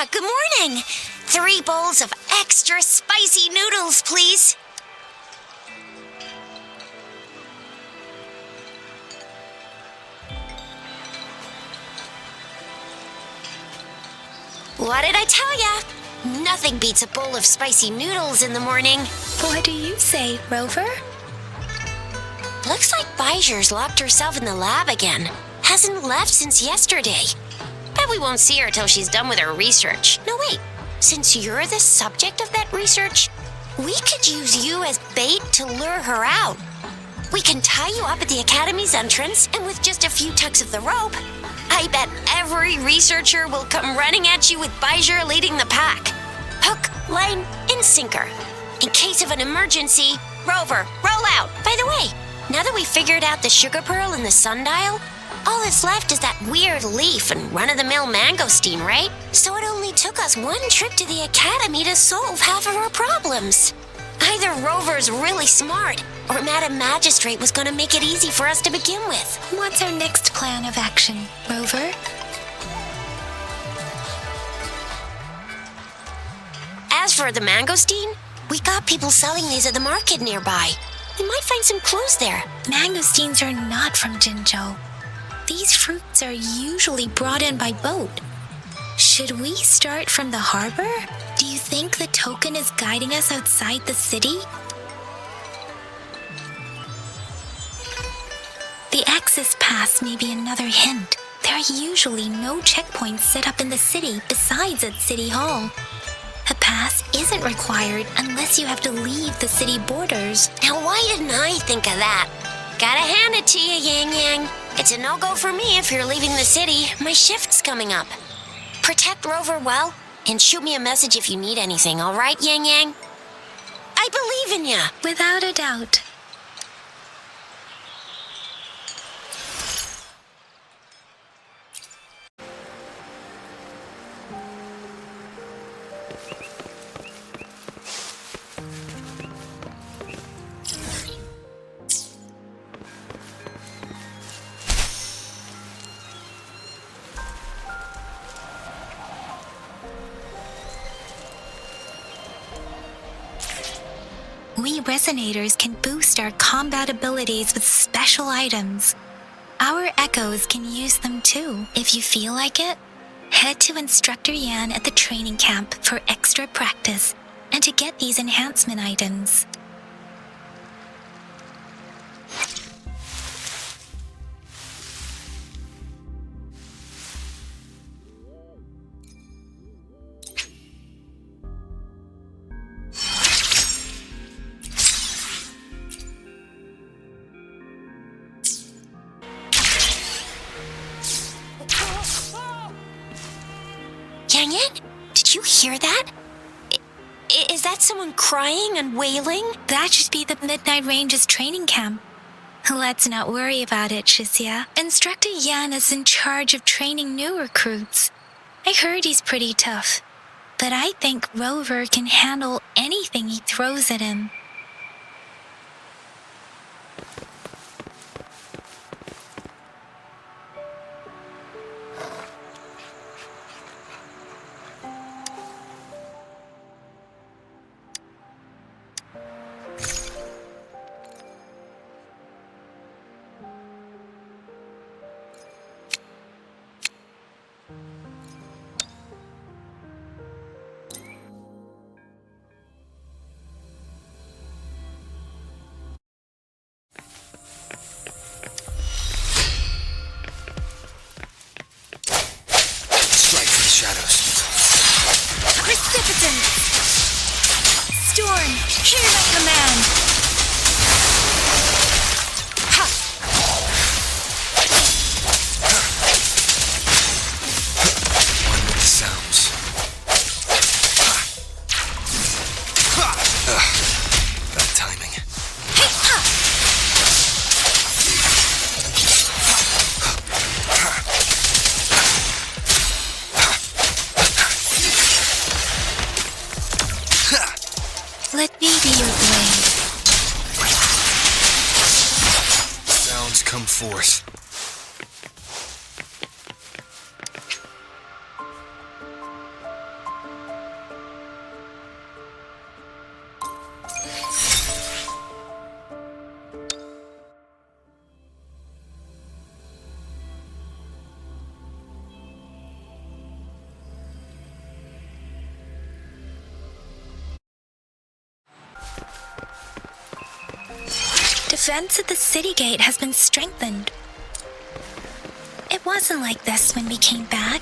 good morning. 3 bowls of extra spicy noodles, please. What did I tell ya? Nothing beats a bowl of spicy noodles in the morning. What do you say, Rover? Looks like Baiju's locked herself in the lab again. Hasn't left since yesterday. Bet we won't see her till she's done with her research. No, wait. Since you're the subject of that research, we could use you as bait to lure her out. We can tie you up at the Academy's entrance, and with just a few tugs of the rope, I bet every researcher will come running at you with Baiju leading the pack. Hook, line, and sinker. In case of an emergency, Rover, roll out. By the way, now that we've figured out the sugar pearl and the sundial, all that's left is that weird leaf and run-of-the-mill mangosteen, right? So it only took us 1 trip to the Academy to solve half of our problems. Either Rover's really smart, or Madam Magistrate was going to make it easy for us to begin with. What's our next plan of action, Rover? As for the mangosteen, we got people selling these at the market nearby. We might find some clues there. Mangosteens are not from Jinzhou. These fruits are usually brought in by boat. Should we start from the harbor? Do you think the token is guiding us outside the city? The access pass may be another hint. There are usually no checkpoints set up in the city besides at City Hall. A pass isn't required unless you have to leave the city borders. Now why didn't I think of that? Gotta hand it to you, Yangyang. It's a no-go for me if you're leaving the city. My shift's coming up. Protect Rover well, and shoot me a message if you need anything, all right, Yangyang? I believe in ya. Without a doubt. We resonators can boost our combat abilities with special items. Our echoes can use them too. If you feel like it, head to Instructor Yan at the training camp for extra practice and to get these enhancement items. Yangyang, did you hear that? Is that someone crying and wailing? That should be the Midnight Ranges training camp. Let's not worry about it, Chixia. Instructor Yan is in charge of training new recruits. I heard he's pretty tough, but I think Rover can handle anything he throws at him. Precipitant! Storm, hear my command! Ha! One with the sounds. Bad timing. Hey, ha! Let me be your blade. Sounds come forth. defense at the city gate has been strengthened. It wasn't like this when we came back.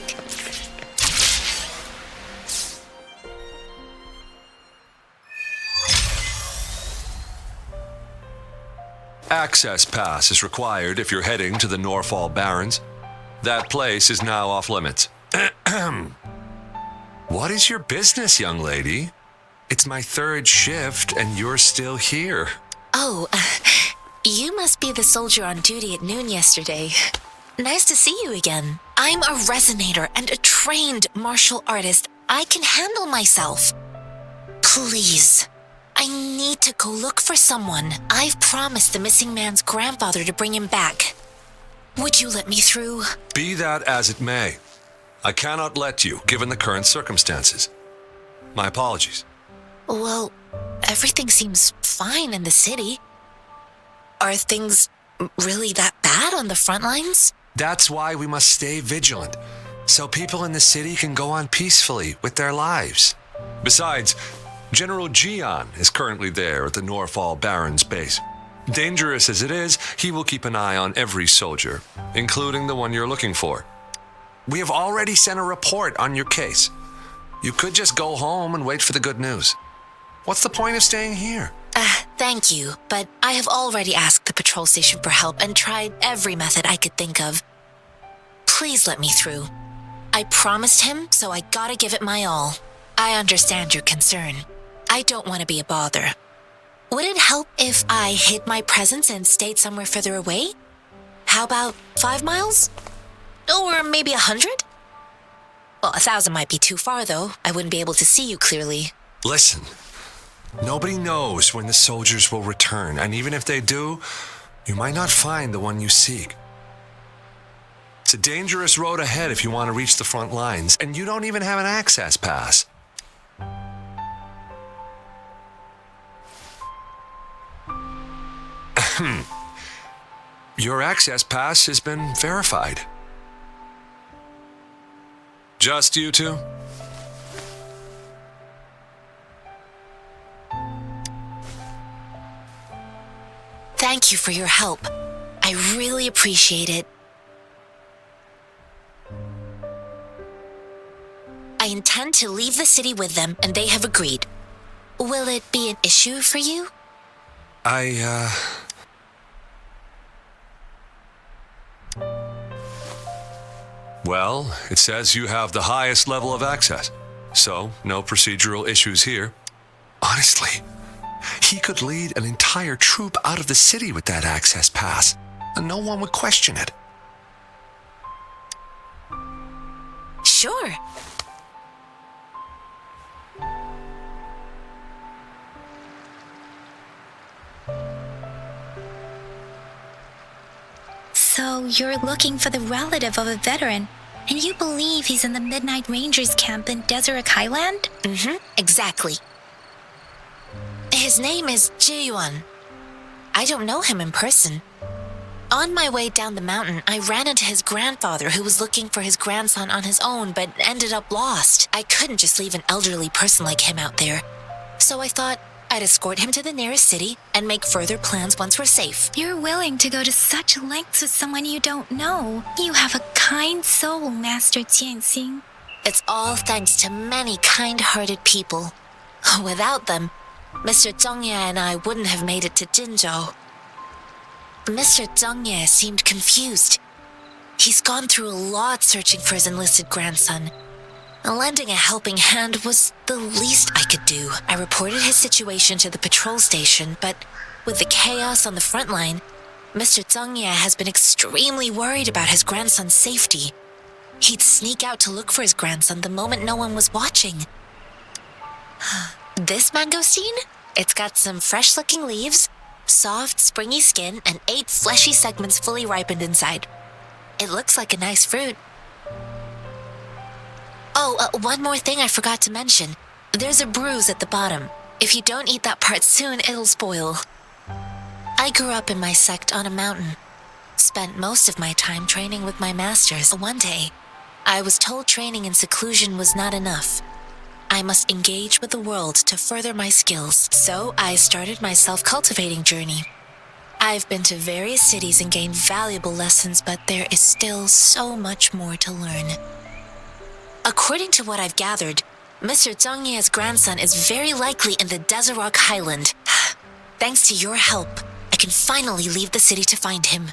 Access pass is required if you're heading to the Norfall Barrens. That place is now off limits. What is your business, young lady? It's my third shift and you're still here. Oh, you must be the soldier on duty at noon yesterday. Nice to see you again. I'm a resonator and a trained martial artist. I can handle myself. Please, I need to go look for someone. I've promised the missing man's grandfather to bring him back. Would you let me through? Be that as it may, I cannot let you, given the current circumstances. My apologies. Well, everything seems fine in the city. Are things really that bad on the front lines? That's why we must stay vigilant, so people in the city can go on peacefully with their lives. Besides, General Zhiyuan is currently there at the Norfall Barrens Base. Dangerous as it is, he will keep an eye on every soldier, including the one you're looking for. We have already sent a report on your case. You could just go home and wait for the good news. What's the point of staying here? Thank you, but I have already asked the patrol station for help and tried every method I could think of. Please let me through. I promised him, so I gotta give it my all. I understand your concern. I don't want to be a bother. Would it help if I hid my presence and stayed somewhere further away? How about 5 miles? Or maybe 100? Well, 1,000 might be too far, though. I wouldn't be able to see you clearly. Listen, nobody knows when the soldiers will return, and even if they do, you might not find the one you seek. It's a dangerous road ahead if you want to reach the front lines, and you don't even have an access pass. Your access pass has been verified. Just you two? Thank you for your help. I really appreciate it. I intend to leave the city with them, and they have agreed. Will it be an issue for you? Well, it says you have the highest level of access, so no procedural issues here. Honestly, he could lead an entire troop out of the city with that access pass, and no one would question it. Sure. So you're looking for the relative of a veteran, and you believe he's in the Midnight Rangers camp in Deseret Highland? Exactly. His name is Zhiyuan. I don't know him in person. On my way down the mountain, I ran into his grandfather who was looking for his grandson on his own but ended up lost. I couldn't just leave an elderly person like him out there. So I thought I'd escort him to the nearest city and make further plans once we're safe. You're willing to go to such lengths with someone you don't know. You have a kind soul, Master Jianxin. It's all thanks to many kind-hearted people. Without them, Mr. Zhongye and I wouldn't have made it to Jinzhou. Mr. Zhongye seemed confused. He's gone through a lot searching for his enlisted grandson. Lending a helping hand was the least I could do. I reported his situation to the patrol station, but with the chaos on the front line, Mr. Zhongye has been extremely worried about his grandson's safety. He'd sneak out to look for his grandson the moment no one was watching. This mangosteen? It's got some fresh-looking leaves, soft, springy skin, and 8 fleshy segments fully ripened inside. It looks like a nice fruit. Oh, one more thing I forgot to mention. There's a bruise at the bottom. If you don't eat that part soon, it'll spoil. I grew up in my sect on a mountain. Spent most of my time training with my masters. One day, I was told training in seclusion was not enough. I must engage with the world to further my skills. So I started my self-cultivating journey. I've been to various cities and gained valuable lessons, but there is still so much more to learn. According to what I've gathered, Mr. Zhang Ye's grandson is very likely in the Desert Highland. Thanks to your help, I can finally leave the city to find him.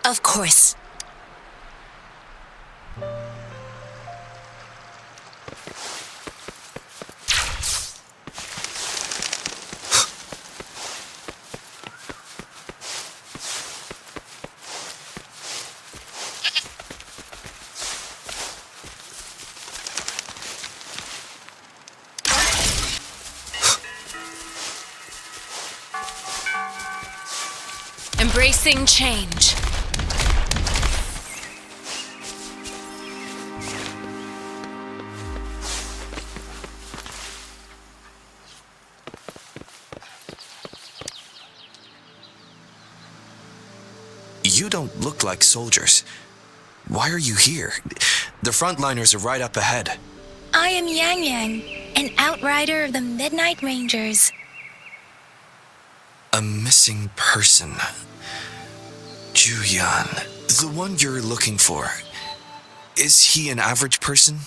Of course. Embracing change. You don't look like soldiers. Why are you here? The frontliners are right up ahead. I am Yangyang, an outrider of the Midnight Rangers. A missing person. Zhiyuan, the one you're looking for. Is he an average person?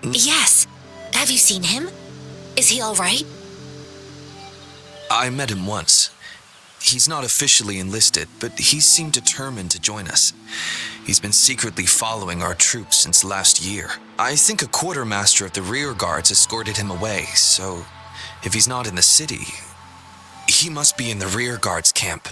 Yes. Have you seen him? Is he all right? I met him once. He's not officially enlisted, but he seemed determined to join us. He's been secretly following our troops since last year. I think a quartermaster of the Reargards escorted him away, so if he's not in the city, he must be in the Rearguards camp.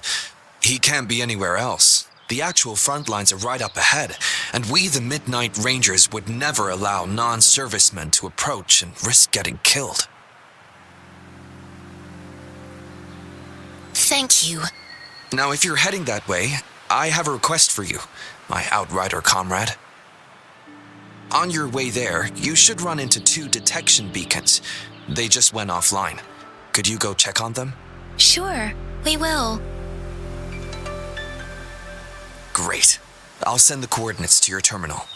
He can't be anywhere else. The actual front lines are right up ahead, and we, the Midnight Rangers, would never allow non-servicemen to approach and risk getting killed. Thank you. Now, if you're heading that way, I have a request for you, my outrider comrade. On your way there, you should run into 2 detection beacons. They just went offline. Could you go check on them? Sure, we will. Great. I'll send the coordinates to your terminal.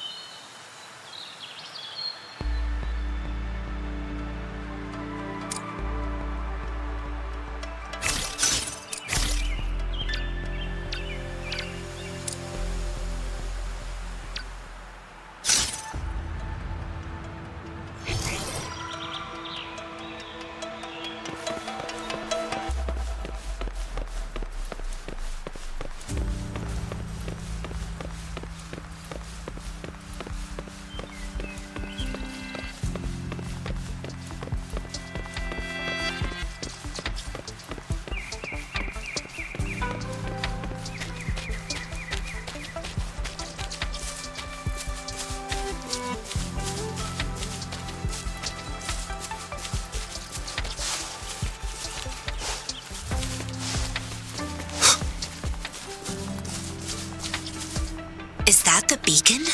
Is that the beacon?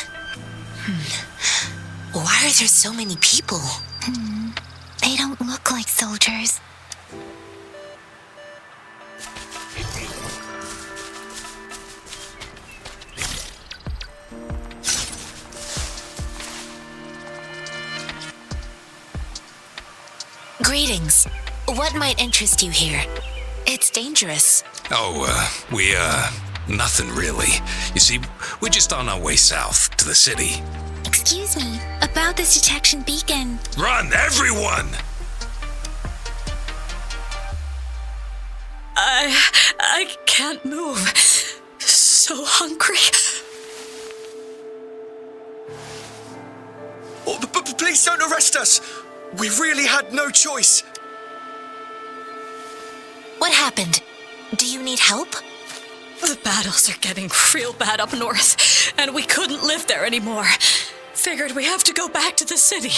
Why are there so many people? They don't look like soldiers. Greetings. What might interest you here? It's dangerous. Nothing really. You see, we're just on our way south to the city. Excuse me, about this detection beacon. Run, everyone! I can't move. So hungry. Oh, please don't arrest us! We really had no choice! What happened? Do you need help? The battles are getting real bad up north, and we couldn't live there anymore. Figured we have to go back to the city.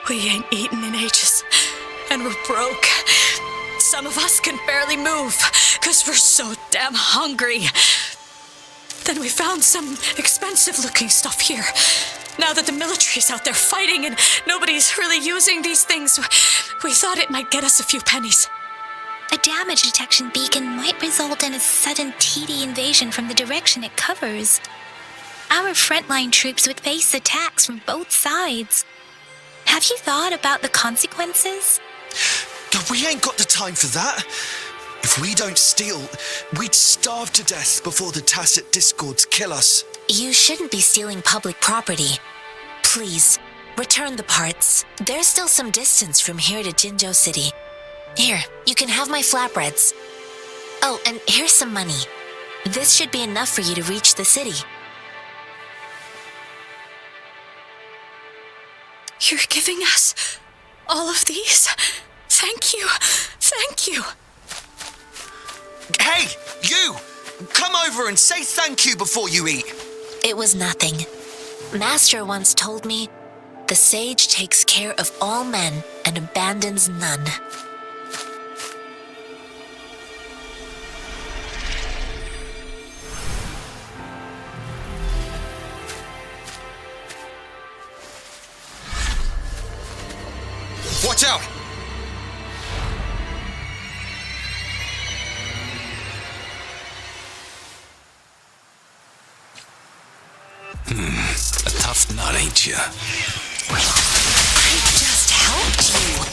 We ain't eaten in ages, and we're broke. Some of us can barely move, 'cause we're so damn hungry. Then we found some expensive-looking stuff here. Now that the military's out there fighting and nobody's really using these things, we thought it might get us a few pennies. A damage detection beacon might result in a sudden TD invasion from the direction it covers. Our frontline troops would face attacks from both sides. Have you thought about the consequences? We ain't got the time for that. If we don't steal, we'd starve to death before the tacit discords kill us. You shouldn't be stealing public property. Please, return the parts. There's still some distance from here to Jinzhou City. Here, you can have my flatbreads. Oh, and here's some money. This should be enough for you to reach the city. You're giving us all of these? Thank you. Thank you. Hey, you! Come over and say thank you before you eat. It was nothing. Master once told me, the sage takes care of all men and abandons none. Watch out! A tough nut, ain't ya? I just helped you.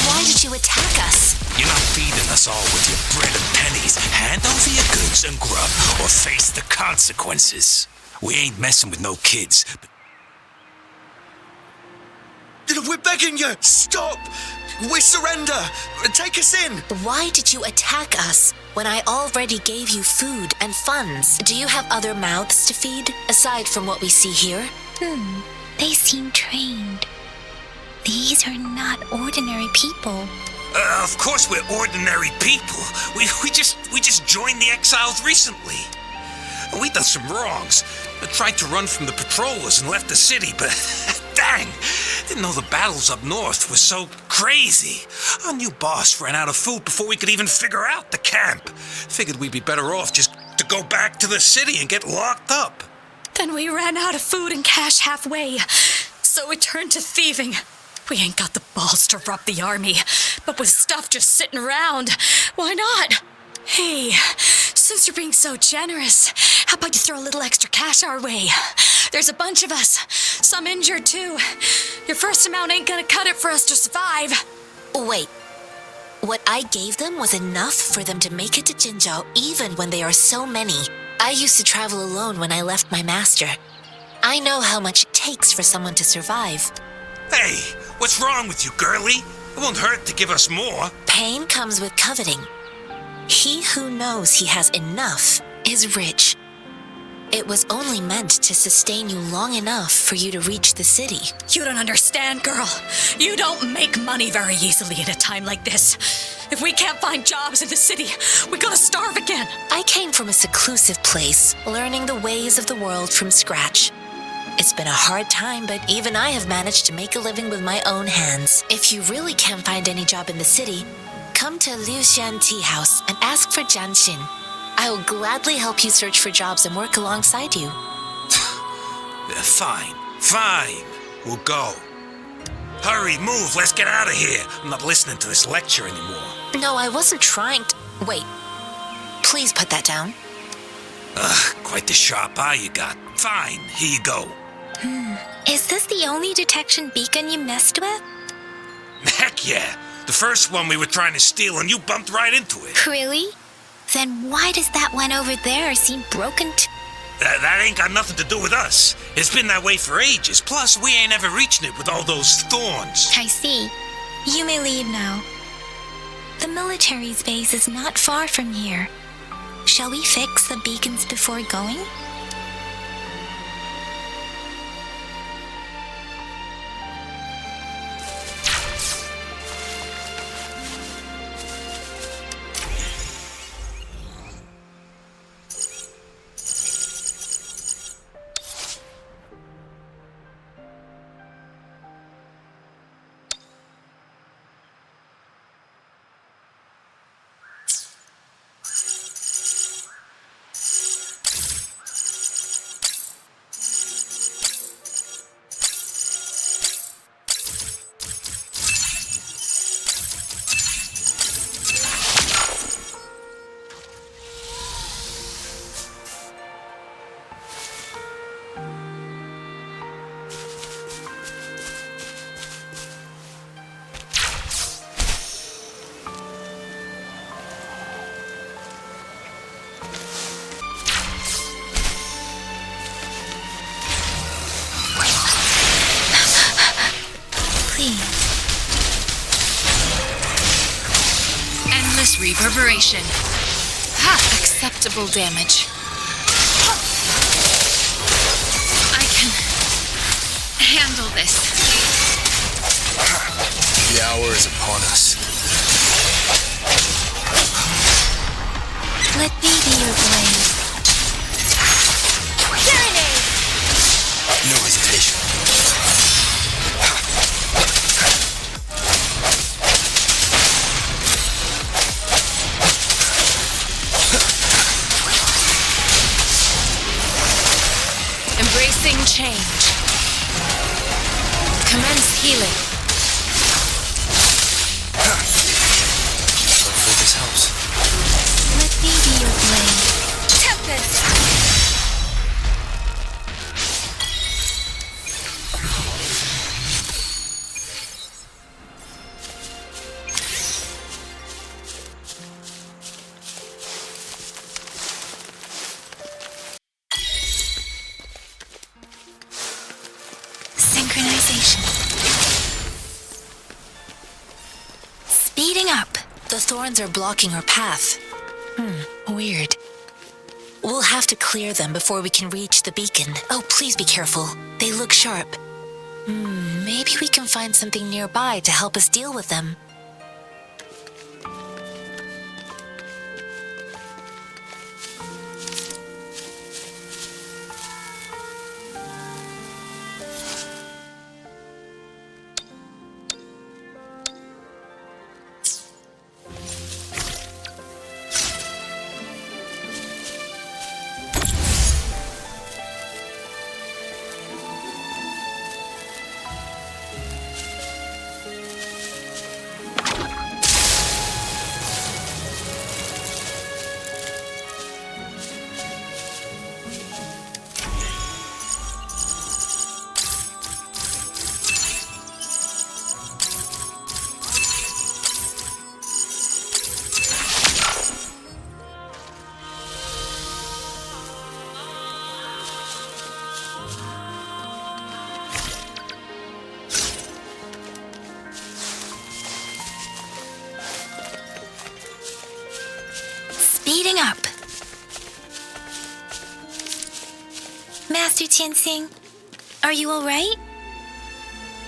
Why did you attack us? You're not feeding us all with your bread and pennies. Hand over your goods and grub, or face the consequences. We ain't messing with no kids. We're begging you! Stop! We surrender! Take us in! Why did you attack us when I already gave you food and funds? Do you have other mouths to feed, aside from what we see here? They seem trained. These are not ordinary people. Of course we're ordinary people. We just joined the exiles recently. We done some wrongs. Tried to run from the patrollers and left the city, but dang, didn't know the battles up north were so crazy. Our new boss ran out of food before we could even figure out the camp. Figured we'd be better off just to go back to the city and get locked up. Then we ran out of food and cash halfway, so we turned to thieving. We ain't got the balls to rob the army, but with stuff just sitting around, why not? Hey, since you're being so generous, how about you throw a little extra cash our way? There's a bunch of us, some injured too. Your first amount ain't gonna cut it for us to survive. Wait, what I gave them was enough for them to make it to Jinzhou even when they are so many. I used to travel alone when I left my master. I know how much it takes for someone to survive. Hey, what's wrong with you, girlie? It won't hurt to give us more. Pain comes with coveting. He who knows he has enough is rich. It was only meant to sustain you long enough for you to reach the city. You don't understand, girl. You don't make money very easily in a time like this. If we can't find jobs in the city, we're gonna starve again. I came from a seclusive place, learning the ways of the world from scratch. It's been a hard time, but even I have managed to make a living with my own hands. If you really can't find any job in the city, come to Liuxian Tea House and ask for Jianxin. I will gladly help you search for jobs and work alongside you. Fine. We'll go. Hurry, move, let's get out of here. I'm not listening to this lecture anymore. No, I wasn't trying to... Wait. Please put that down. Quite the sharp eye you got. Fine, here you go. Is this the only detection beacon you messed with? Heck yeah. The first one we were trying to steal and you bumped right into it. Really? Then why does that one over there seem broken That ain't got nothing to do with us. It's been that way for ages. Plus, we ain't ever reaching it with all those thorns. I see. You may leave now. The military's base is not far from here. Shall we fix the beacons before going? Reverberation. Acceptable damage. I can handle this. The hour is upon us. Let me be your blade. Serenade! No hesitation. Embracing change. Commence healing. Hopefully this helps. Let me be your blade. Tempest! Synchronization. Speeding up. The thorns are blocking our path. Weird. We'll have to clear them before we can reach the beacon. Oh, please be careful. They look sharp. Maybe we can find something nearby to help us deal with them. Speeding up. Master Jianxin, are you alright?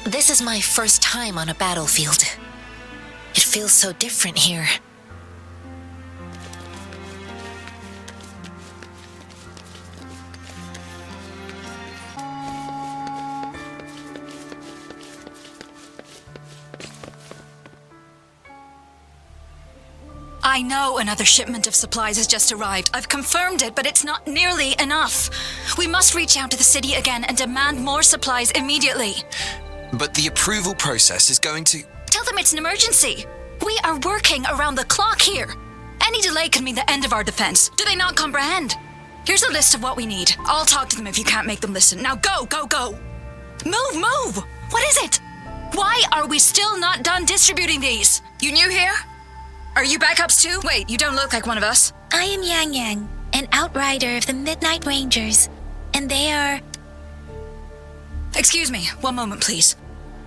This is my first time on a battlefield. It feels so different here. I know another shipment of supplies has just arrived. I've confirmed it, but it's not nearly enough. We must reach out to the city again and demand more supplies immediately. But the approval process is going to... Tell them it's an emergency. We are working around the clock here. Any delay could mean the end of our defense. Do they not comprehend? Here's a list of what we need. I'll talk to them if you can't make them listen. Now go, go, go. Move, move! What is it? Why are we still not done distributing these? You new here? Are you backups too? Wait, you don't look like one of us. I am Yangyang, an outrider of the Midnight Rangers, and they are... Excuse me, one moment please.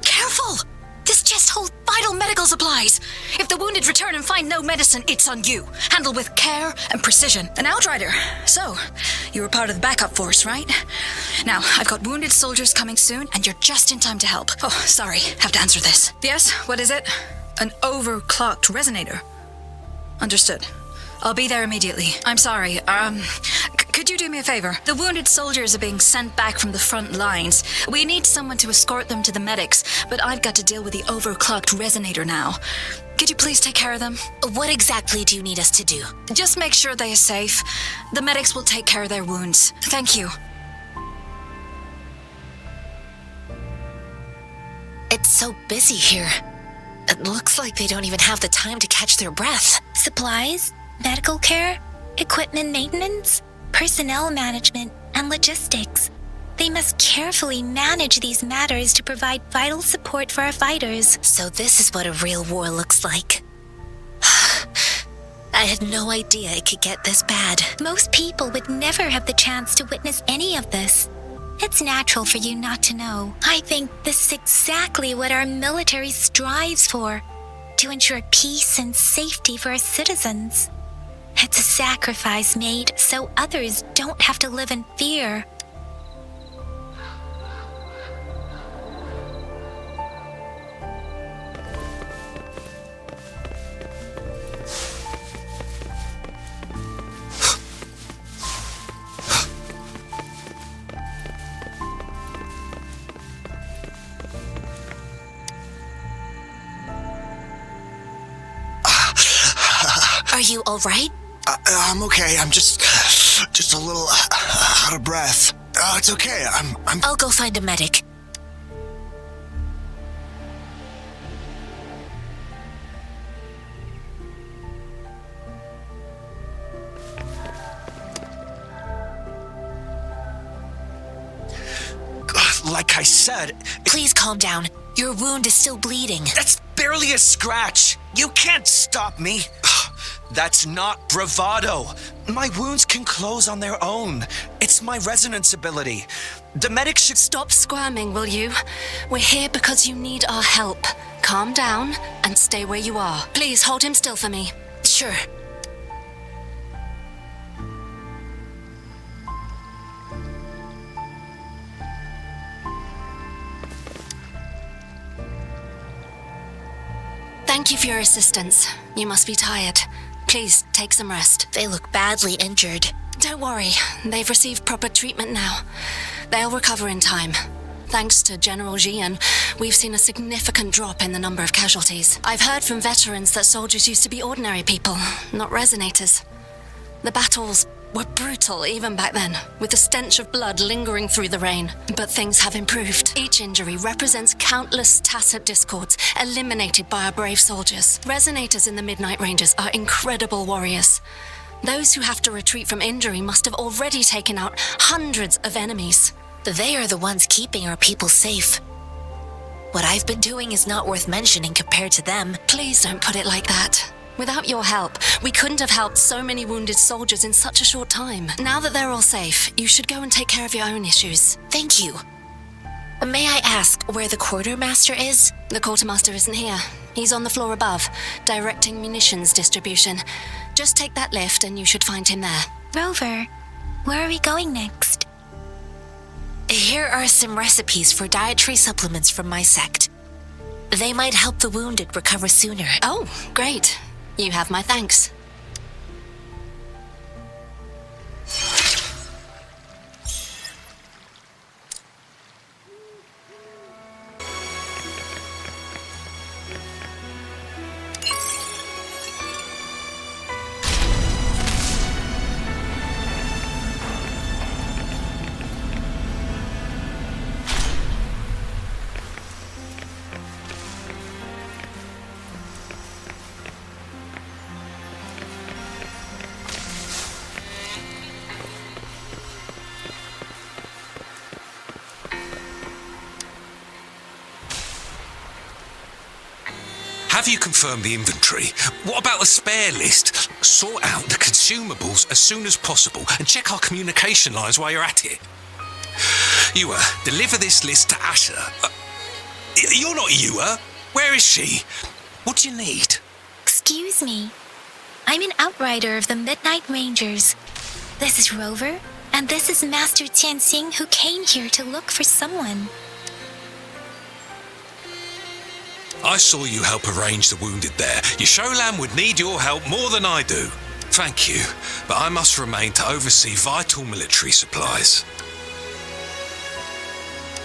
Careful! This chest holds vital medical supplies. If the wounded return and find no medicine, it's on you. Handle with care and precision. An outrider. So, you were part of the backup force, right? Now, I've got wounded soldiers coming soon, and you're just in time to help. Oh, sorry, have to answer this. Yes, what is it? An overclocked resonator. Understood. I'll be there immediately. I'm sorry, could you do me a favor? The wounded soldiers are being sent back from the front lines. We need someone to escort them to the medics, but I've got to deal with the overclocked resonator now. Could you please take care of them? What exactly do you need us to do? Just make sure they are safe. The medics will take care of their wounds. Thank you. It's so busy here. It looks like they don't even have the time to catch their breath. Supplies, medical care, equipment maintenance, personnel management, and logistics. They must carefully manage these matters to provide vital support for our fighters. So this is what a real war looks like. I had no idea it could get this bad. Most people would never have the chance to witness any of this. It's natural for you not to know. I think this is exactly what our military strives for. To to ensure peace and safety for our citizens. It's a sacrifice made so others don't have to live in fear. Are you all right? I'm okay. I'm just a little out of breath. It's okay. I'm. I'll go find a medic. Like I said, Please calm down. Your wound is still bleeding. that's barely a scratch. You can't stop me. That's not bravado. My wounds can close on their own. It's my resonance ability. The medic should Stop squirming, will you? We're here because you need our help. Calm down and stay where you are. Please hold him still for me. Sure. Thank you for your assistance. You must be tired. Please take some rest. They look badly injured. Don't worry, they've received proper treatment now. They'll recover in time. Thanks to General Zhiyuan, we've seen a significant drop in the number of casualties. I've heard from veterans that soldiers used to be ordinary people, not resonators. The battles were brutal even back then, with the stench of blood lingering through the rain. But things have improved. Each injury represents countless tacit discords eliminated by our brave soldiers. Resonators in the Midnight Rangers are incredible warriors. Those who have to retreat from injury must have already taken out hundreds of enemies. They are the ones keeping our people safe. What I've been doing is not worth mentioning compared to them. Please don't put it like that. Without your help, we couldn't have helped so many wounded soldiers in such a short time. Now that they're all safe, you should go and take care of your own issues. Thank you. May I ask where the quartermaster is? The quartermaster isn't here. He's on the floor above, directing munitions distribution. Just take that lift and you should find him there. Rover, where are we going next? Here are some recipes for dietary supplements from my sect. They might help the wounded recover sooner. Oh, great. You have my thanks. Have you confirmed the inventory? What about the spare list? Sort out the consumables as soon as possible and check our communication lines while you're at it. Yua, deliver this list to Asher. You're not Yua. Where is she? What do you need? Excuse me. I'm an outrider of the Midnight Rangers. This is Rover, and this is Master Jianxin, who came here to look for someone. I saw you help arrange the wounded there. Yasholan would need your help more than I do. Thank you, but I must remain to oversee vital military supplies.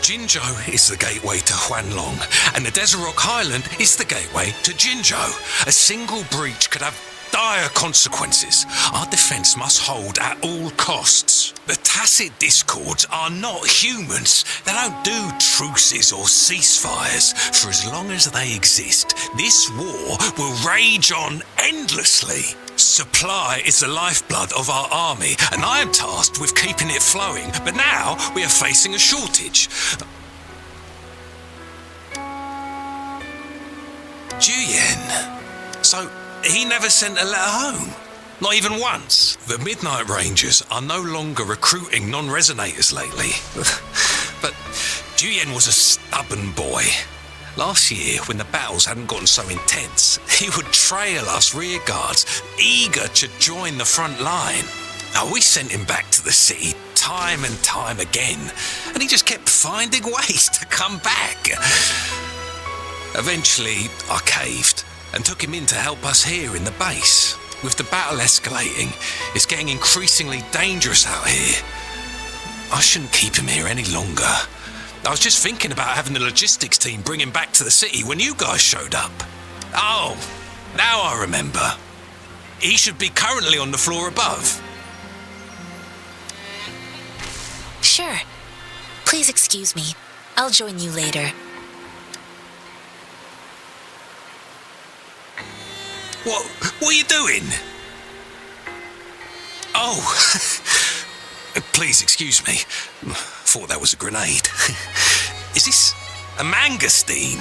Jinzhou is the gateway to Huanglong, and the Desert Rock Highland is the gateway to Jinzhou. A single breach could have dire consequences. Our defence must hold at all costs. The tacit discords are not humans. They don't do truces or ceasefires. For as long as they exist, this war will rage on endlessly. Supply is the lifeblood of our army, and I am tasked with keeping it flowing. But now we are facing a shortage. Zhiyuan. So he never sent a letter home? Not even once? The Midnight Rangers are no longer recruiting non-resonators lately. But Zhiyuan was a stubborn boy. Last year, when the battles hadn't gotten so intense, he would trail us rearguards, eager to join the front line. Now, we sent him back to the city time and time again, and he just kept finding ways to come back. Eventually, I caved and took him in to help us here in the base. With the battle escalating, it's getting increasingly dangerous out here. I shouldn't keep him here any longer. I was just thinking about having the logistics team bring him back to the city when you guys showed up. Oh, now I remember. He should be currently on the floor above. Sure. Please excuse me. I'll join you later. What are you doing? Oh, please excuse me. Thought that was a grenade. Is this a mangosteen?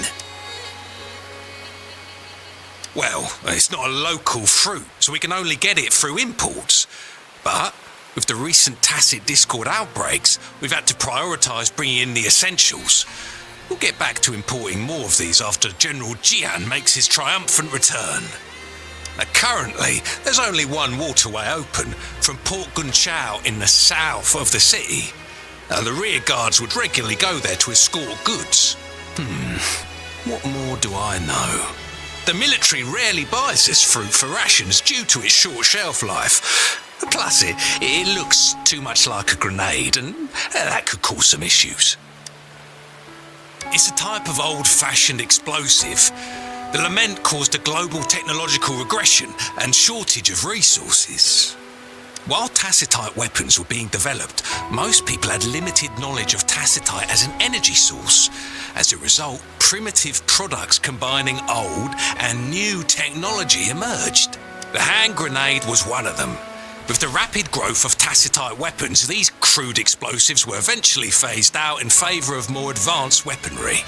Well, it's not a local fruit, so we can only get it through imports. But with the recent tacit discord outbreaks, we've had to prioritise bringing in the essentials. We'll get back to importing more of these after General Zhiyuan makes his triumphant return. Now, currently, there's only one waterway open from Port Gunchao in the south of the city. The rear guards would regularly go there to escort goods. What more do I know? The military rarely buys this fruit for rations due to its short shelf life. Plus, it looks too much like a grenade, and that could cause some issues. It's a type of old-fashioned explosive. The lament caused a global technological regression and shortage of resources. While tacitite weapons were being developed, most people had limited knowledge of tacitite as an energy source. As a result, primitive products combining old and new technology emerged. The hand grenade was one of them. With the rapid growth of tacitite weapons, these crude explosives were eventually phased out in favour of more advanced weaponry.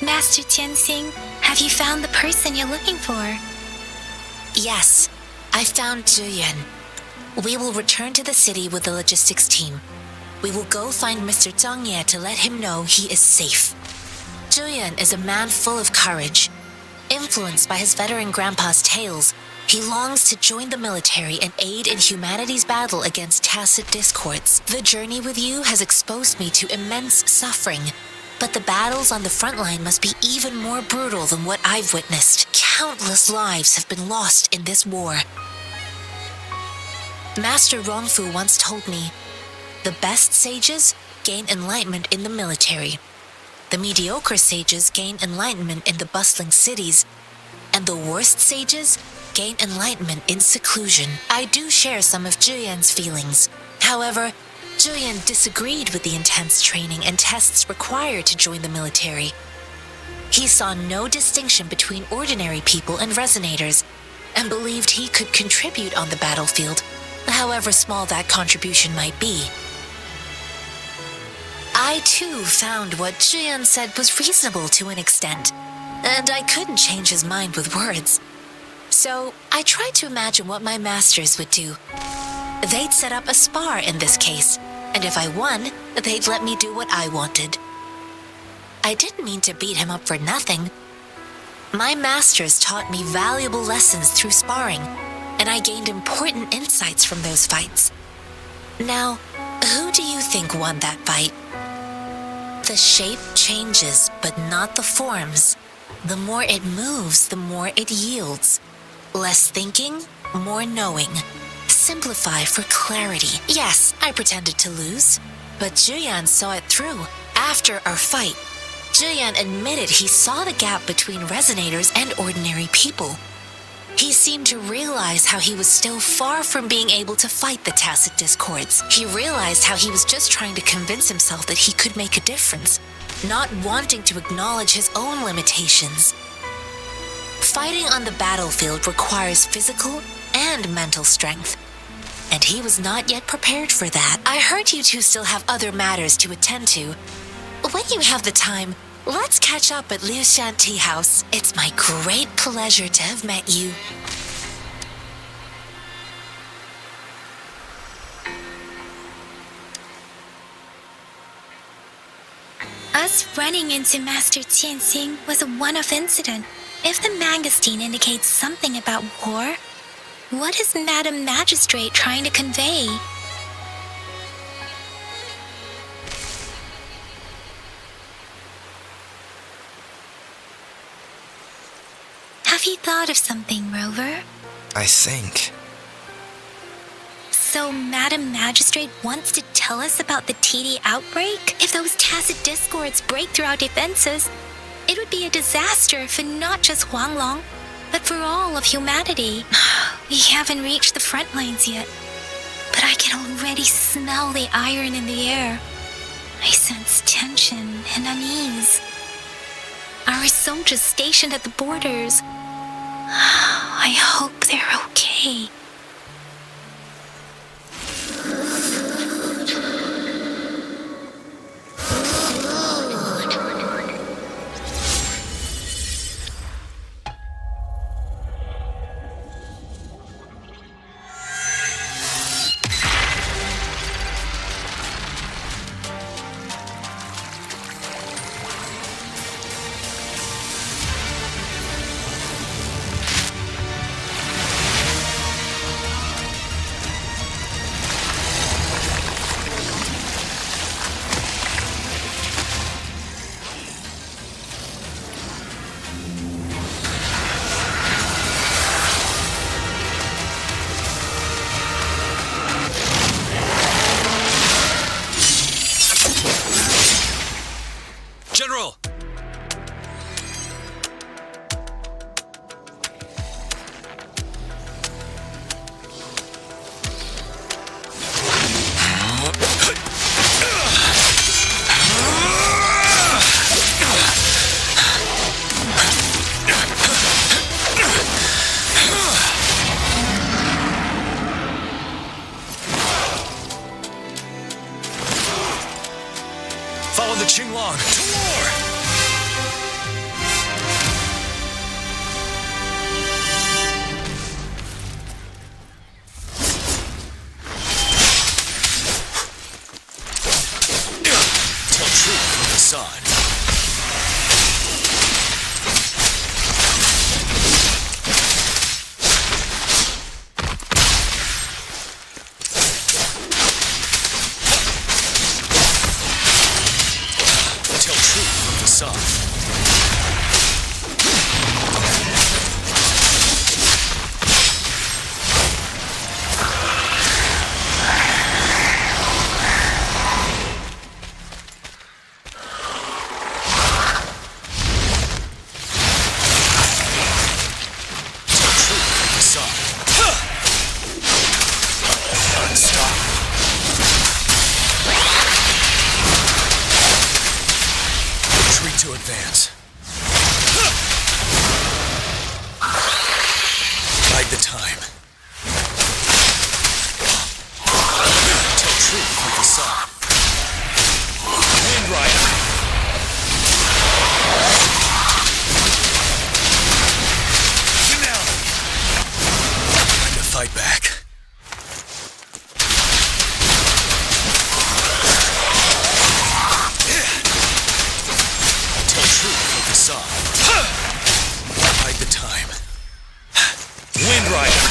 Master Jianxin, have you found the person you're looking for? Yes, I found Zhiyuan. We will return to the city with the logistics team. We will go find Mr. Zhang Ye to let him know he is safe. Zhiyuan is a man full of courage. Influenced by his veteran grandpa's tales, he longs to join the military and aid in humanity's battle against tacit discords. The journey with you has exposed me to immense suffering, but the battles on the front line must be even more brutal than what I've witnessed. Countless lives have been lost in this war. Master Rongfu once told me, the best sages gain enlightenment in the military. The mediocre sages gain enlightenment in the bustling cities, and the worst sages gain enlightenment in seclusion. I do share some of Zhiyuan's feelings. However, Zhiyuan disagreed with the intense training and tests required to join the military. He saw no distinction between ordinary people and resonators, and believed he could contribute on the battlefield, however small that contribution might be. I too found what Zhiyuan said was reasonable to an extent, and I couldn't change his mind with words. So I tried to imagine what my masters would do. They'd set up a spar in this case, and if I won, they'd let me do what I wanted. I didn't mean to beat him up for nothing. My masters taught me valuable lessons through sparring, and I gained important insights from those fights. Now, who do you think won that fight? The shape changes, but not the forms. The more it moves, the more it yields. Less thinking, more knowing. Simplify for clarity. Yes, I pretended to lose, but Zhiyuan saw it through. After our fight, Zhiyuan admitted he saw the gap between resonators and ordinary people. He seemed to realize how he was still far from being able to fight the tacit discords. He realized how he was just trying to convince himself that he could make a difference, not wanting to acknowledge his own limitations. Fighting on the battlefield requires physical and mental strength. and he was not yet prepared for that. I heard you two still have other matters to attend to. When you have the time, let's catch up at Liu Shan Tea House. It's my great pleasure to have met you. Us running into Master Jianxin was a one-off incident. If the Mangosteen indicates something about war, what is Madam Magistrate trying to convey? Have you thought of something, Rover? I think. So Madam Magistrate wants to tell us about the TD outbreak? If those tacit discords break through our defenses, it would be a disaster for not just Huanglong, but for all of humanity. We haven't reached the front lines yet, but I can already smell the iron in the air. I sense tension and unease. Our soldiers stationed at the borders, I hope they're okay. General! Follow the Qinglong to war! Tell truth from the side. To advance. Bide the time. Tell truth with the sun. Wind Rider. Finale. Time to fight back. Bide the time. Wind Rider.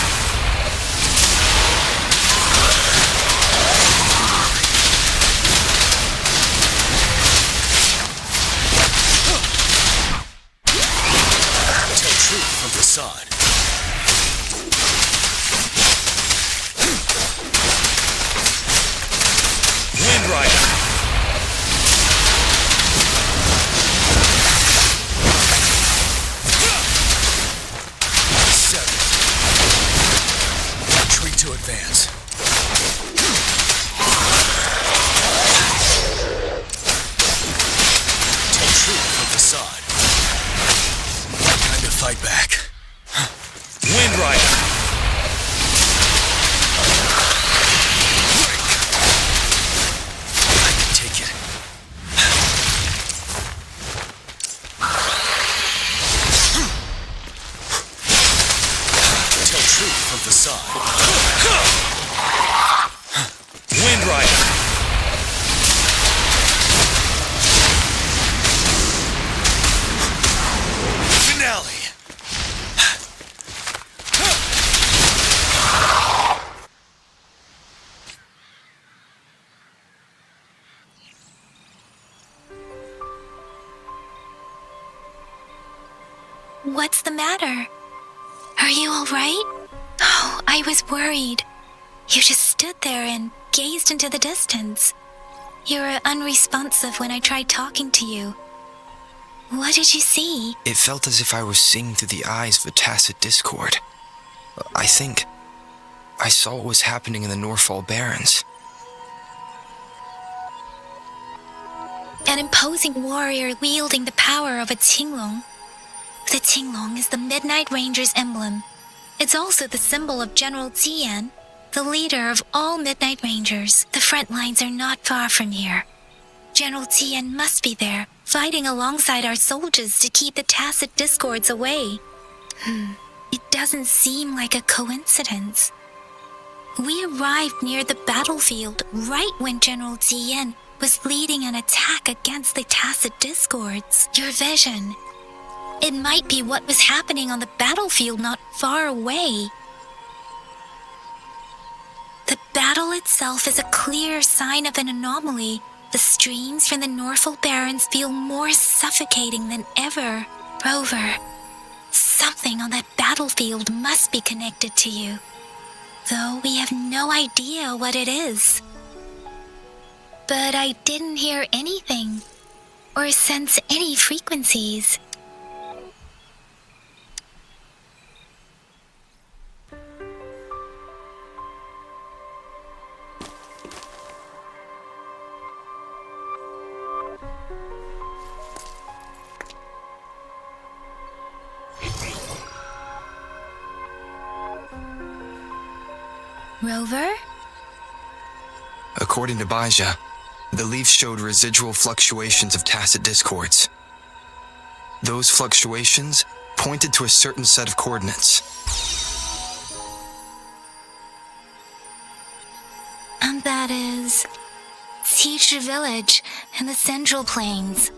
Tell truth from facade. Wind Rider. To advance. Tell truth from facade. Time to fight back. Wind Rider. Rider. Finale. What's the matter? Are you all right? Oh, I was worried. You just stood there and gazed into the distance. You were unresponsive when I tried talking to you. What did you see? It felt as if I was seeing through the eyes of a tacit discord. I think I saw what was happening in the Norfall Barrens. An imposing warrior wielding the power of a Huanglong. The Huanglong is the Midnight Ranger's emblem. It's also the symbol of General Zhiyuan, the leader of all Midnight Rangers. The front lines are not far from here. General Zhiyuan must be there, fighting alongside our soldiers to keep the tacit discords away. It doesn't seem like a coincidence. We arrived near the battlefield right when General Zhiyuan was leading an attack against the tacit discords. Your vision. It might be what was happening on the battlefield not far away. The battle itself is a clear sign of an anomaly. The streams from the Norfall Barrens feel more suffocating than ever. Rover, something on that battlefield must be connected to you, though we have no idea what it is. But I didn't hear anything, or sense any frequencies. Rover? According to Baija, the leaf showed residual fluctuations of tacit discords. Those fluctuations pointed to a certain set of coordinates. And that is Chixia village in the Central Plains.